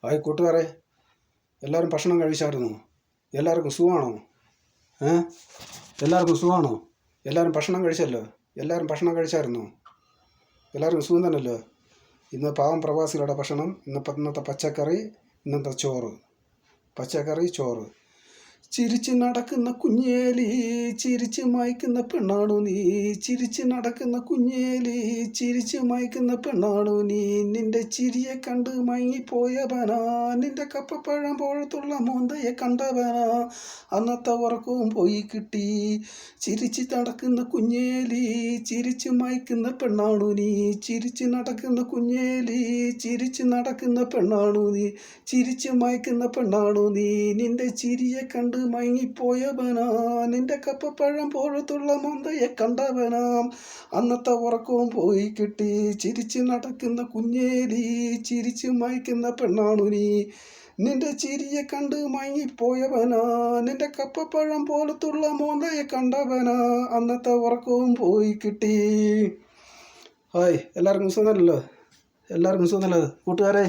Hi കൂട്ടുകാരെ, എല്ലാവരും ഭക്ഷണം കഴിച്ചായിരുന്നോ? എല്ലാവർക്കും സുഖമാണോ? എല്ലാവർക്കും സുഖമാണോ? എല്ലാവരും ഭക്ഷണം കഴിച്ചല്ലോ? എല്ലാവരും ഭക്ഷണം കഴിച്ചായിരുന്നോ? എല്ലാവർക്കും സുഖം തന്നെയല്ലോ? ഇന്ന് പാവം പ്രവാസികളുടെ ഭക്ഷണം, ഇന്നത്തെ പച്ചക്കറി, ഇന്നത്തെ ചോറ്, പച്ചക്കറി ചോറ്. ചിരിച്ച് നടക്കുന്ന കുഞ്ഞേലി, ചിരിച്ച് മയക്കുന്ന പെണ്ണാണു നീ. ചിരിച്ച് നടക്കുന്ന കുഞ്ഞേലി, ചിരിച്ച് മയക്കുന്ന പെണ്ണാണു നീ. നിന്റെ ചിരിയെ കണ്ട് മയങ്ങിപ്പോയവനാ, നിന്റെ കപ്പപ്പഴം പോഴത്തുള്ള മോന്തയെ കണ്ടവനാ. അന്നത്തെ ഉറക്കവും പോയി കിട്ടി. ചിരിച്ച് നടക്കുന്ന കുഞ്ഞേലി, ചിരിച്ച് മയക്കുന്ന പെണ്ണാണു നീ. ചിരിച്ച് നടക്കുന്ന കുഞ്ഞേലി, ചിരിച്ച് നടക്കുന്ന പെണ്ണാണു നീ. ചിരിച്ച് മയക്കുന്ന പെണ്ണാണു നീ. നിന്റെ ചിരിയെ കണ്ട് മയങ്ങിപ്പോയവനാ, നിന്റെ കപ്പപ്പഴം പോഴത്തുള്ള മൊന്തയെ കണ്ടവനാ. അന്നത്തെ ഉറക്കവും പോയി കിട്ടി. ചിരിച്ച് നടക്കുന്ന കുഞ്ഞേലി, ചിരിച്ച് മയക്കുന്ന പെണ്ണാണു നീ. നിന്റെ ചിരിയെ കണ്ട് മയങ്ങിപ്പോയവനാ, നിന്റെ കപ്പപ്പഴം പോലത്തുള്ള മോന്തയെ കണ്ടവനാ. അന്നത്തെ ഉറക്കവും പോയി കിട്ടി. ഹായ്, എല്ലാവർക്കും സുഖമല്ലോ? എല്ലാവർക്കും സുഖമല്ലോ കൂട്ടുകാരെ?